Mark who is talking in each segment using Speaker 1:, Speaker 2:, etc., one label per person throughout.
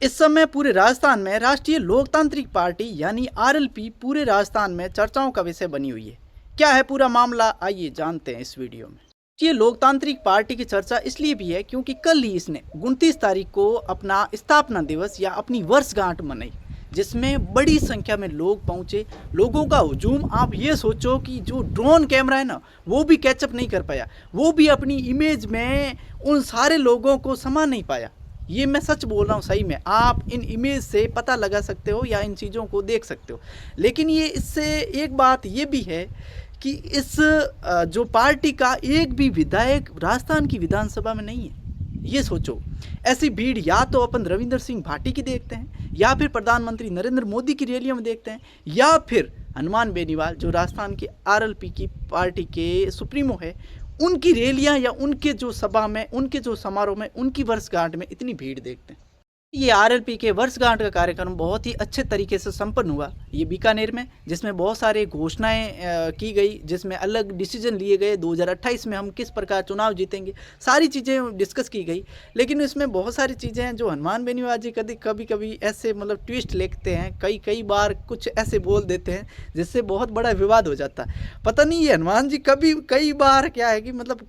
Speaker 1: इस समय पूरे राजस्थान में राष्ट्रीय लोकतांत्रिक पार्टी यानी आरएलपी पूरे राजस्थान में चर्चाओं का विषय बनी हुई है। क्या है पूरा मामला, आइए जानते हैं इस वीडियो में। ये लोकतांत्रिक पार्टी की चर्चा इसलिए भी है क्योंकि कल ही इसने 29 तारीख को अपना स्थापना दिवस या अपनी वर्षगांठ मनाई, जिसमें बड़ी संख्या में लोग पहुंचे। लोगों का हुजूम, आप ये सोचो कि जो ड्रोन कैमरा है ना, वो भी कैचअप नहीं कर पाया, वो भी अपनी इमेज में उन सारे लोगों को समा नहीं पाया। ये मैं सच बोल रहा हूँ, सही में आप इन इमेज से पता लगा सकते हो या इन चीज़ों को देख सकते हो। लेकिन ये इससे एक बात ये भी है कि इस जो पार्टी का एक भी विधायक राजस्थान की विधानसभा में नहीं है। ये सोचो, ऐसी भीड़ या तो अपन रविंद्र सिंह भाटी की देखते हैं, या फिर प्रधानमंत्री नरेंद्र मोदी की रैलियों में देखते हैं, या फिर हनुमान बेनीवाल जो राजस्थान की आरएलपी की पार्टी के सुप्रीमो है, उनकी रैलियां या उनके जो सभा में, उनके जो समारोह में, उनकी वर्षगांठ में इतनी भीड़ देखते हैं। ये आरएलपी के वर्षगांठ का कार्यक्रम बहुत ही अच्छे तरीके से संपन्न हुआ ये बीकानेर में, जिसमें बहुत सारे घोषणाएं की गई, जिसमें अलग डिसीजन लिए गए। 2028 में हम किस प्रकार चुनाव जीतेंगे, सारी चीज़ें डिस्कस की गई। लेकिन इसमें बहुत सारी चीज़ें हैं जो हनुमान बेनीवाल जी कभी कभी ऐसे मतलब ट्विस्ट लिखते हैं, कई बार कुछ ऐसे बोल देते हैं जिससे बहुत बड़ा विवाद हो जाता है। पता नहीं ये हनुमान जी कई बार क्या है कि मतलब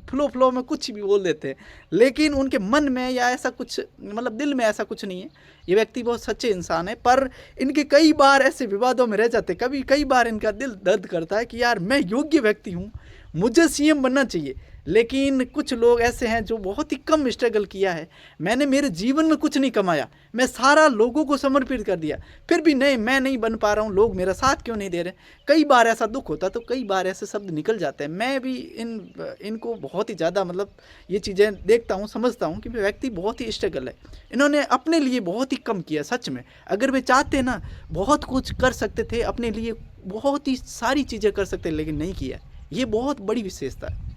Speaker 1: फ्लो में कुछ भी बोल देते हैं, लेकिन उनके मन में या ऐसा कुछ मतलब दिल में ऐसा कुछ नहीं है। ये व्यक्ति बहुत सच्चे इंसान है, पर इनके कई बार ऐसे विवादों में रह जाते, कई बार इनका दिल दर्द करता है कि यार मैं योग्य व्यक्ति हूँ, मुझे सीएम बनना चाहिए। लेकिन कुछ लोग ऐसे हैं जो बहुत ही कम स्ट्रगल किया है, मैंने मेरे जीवन में कुछ नहीं कमाया, मैं सारा लोगों को समर्पित कर दिया, फिर भी नहीं, मैं नहीं बन पा रहा हूँ, लोग मेरा साथ क्यों नहीं दे रहे। कई बार ऐसा दुख होता, तो कई बार ऐसे शब्द निकल जाते हैं। मैं भी इनको बहुत ही ज़्यादा मतलब ये चीज़ें देखता हूँ, समझता हूँ कि व्यक्ति बहुत ही स्ट्रगल है। इन्होंने अपने लिए बहुत ही कम किया सच में। अगर वे चाहते ना, बहुत कुछ कर सकते थे अपने लिए, बहुत ही सारी चीज़ें कर सकते, लेकिन नहीं किया। ये बहुत बड़ी विशेषता है।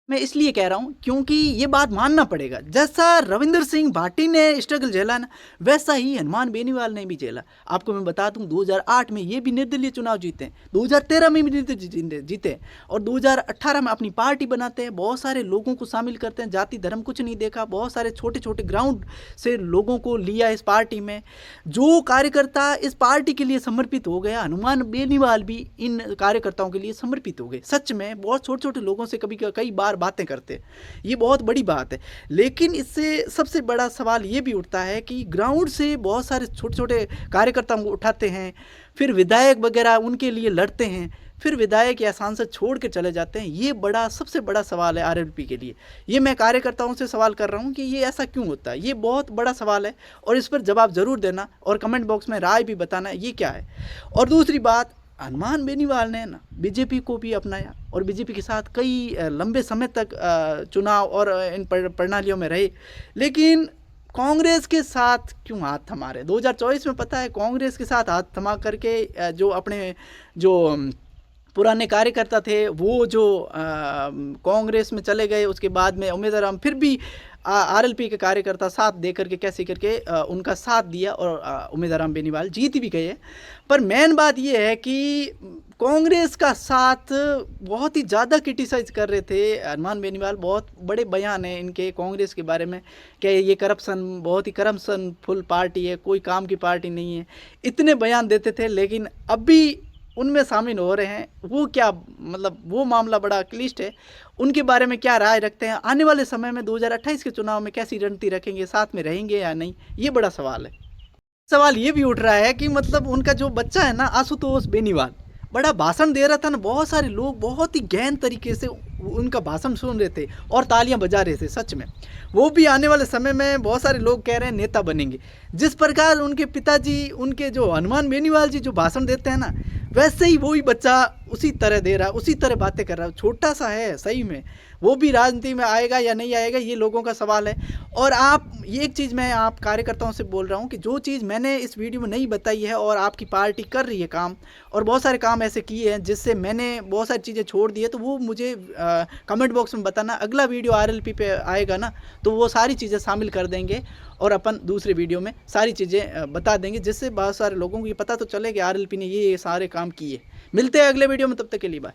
Speaker 1: मैं इसलिए कह रहा हूँ क्योंकि ये बात मानना पड़ेगा, जैसा रविंद्र सिंह भाटी ने स्ट्रगल झेला ना, वैसा ही हनुमान बेनीवाल ने भी झेला। आपको मैं बता दूं, 2008 में ये भी निर्दलीय चुनाव जीते हैं, 2013 में भी निर्दलीय जीते, और 2018 में अपनी पार्टी बनाते हैं, बहुत सारे लोगों को शामिल करते हैं, जाति धर्म कुछ नहीं देखा, बहुत सारे छोटे छोटे ग्राउंड से लोगों को लिया इस पार्टी में। जो कार्यकर्ता इस पार्टी के लिए समर्पित हो गया, हनुमान बेनीवाल भी इन कार्यकर्ताओं के लिए समर्पित हो गए। सच में बहुत छोटे छोटे लोगों से कई बार बातें करते, ये बहुत बड़ी बात है। लेकिन इससे सबसे बड़ा सवाल ये भी उठता है कि ग्राउंड से बहुत सारे छोटे छोटे कार्यकर्ताओं को उठाते हैं, फिर विधायक वगैरह उनके लिए लड़ते हैं, फिर विधायक या सांसद छोड़ के चले जाते हैं। ये सबसे बड़ा सवाल है आरएलपी के लिए। ये मैं कार्यकर्ताओं से सवाल कर रहा हूँ कि ये ऐसा क्यों होता है। ये बहुत बड़ा सवाल है और इस पर जवाब ज़रूर देना और कमेंट बॉक्स में राय भी बताना ये क्या है। और दूसरी बात, हनुमान बेनीवाल ने ना बीजेपी को भी अपनाया और बीजेपी के साथ कई लंबे समय तक चुनाव और इन प्रणालियों में रहे, लेकिन कांग्रेस के साथ क्यों हाथ थमा रहे। 2024 में पता है कांग्रेस के साथ हाथ थमा करके जो अपने जो पुराने कार्यकर्ता थे वो जो कांग्रेस में चले गए, उसके बाद में उम्मीदवार फिर भी आरएलपी के कार्यकर्ता साथ दे करके कैसे करके उनका साथ दिया और उम्मीदवार बेनीवाल जीत भी गए। पर मेन बात ये है कि कांग्रेस का साथ बहुत ही ज़्यादा क्रिटिसाइज कर रहे थे हनुमान बेनीवाल। बहुत बड़े बयान हैं इनके कांग्रेस के बारे में कि ये बहुत ही करप्शन फुल पार्टी है, कोई काम की पार्टी नहीं है, इतने बयान देते थे। लेकिन अभी उनमें शामिल हो रहे हैं, वो क्या मतलब वो मामला बड़ा क्लिष्ट है। उनके बारे में क्या राय रखते हैं, आने वाले समय में 2028 के चुनाव में कैसी रणनीति रखेंगे, साथ में रहेंगे या नहीं, ये बड़ा सवाल है। सवाल ये भी उठ रहा है कि मतलब उनका जो बच्चा है ना आशुतोष बेनीवाल, बड़ा भाषण दे रहा था ना, बहुत सारे लोग बहुत ही गहन तरीके से उनका भाषण सुन रहे थे और तालियां बजा रहे थे। सच में वो भी आने वाले समय में बहुत सारे लोग कह रहे हैं नेता बनेंगे। जिस प्रकार उनके पिताजी, उनके जो हनुमान बेनीवाल जी जो भाषण देते हैं ना, वैसे ही वही बच्चा उसी तरह दे रहा है, उसी तरह बातें कर रहा है। छोटा सा है सही में, वो भी राजनीति में आएगा या नहीं आएगा ये लोगों का सवाल है। और आप ये एक चीज़ मैं आप कार्यकर्ताओं से बोल रहा हूँ कि जो चीज़ मैंने इस वीडियो में नहीं बताई है और आपकी पार्टी कर रही है काम, और बहुत सारे काम ऐसे किए हैं जिससे मैंने बहुत सारी चीज़ें छोड़ दी है, तो वो मुझे कमेंट बॉक्स में बताना। अगला वीडियो आरएलपी पे आएगा ना, तो वो सारी चीज़ें शामिल कर देंगे और अपन दूसरे वीडियो में सारी चीज़ें बता देंगे, जिससे बहुत सारे लोगों को ये पता तो चले कि आरएलपी ने ये सारे काम किए। मिलते हैं अगले वीडियो में, तब तक के लिए बाय।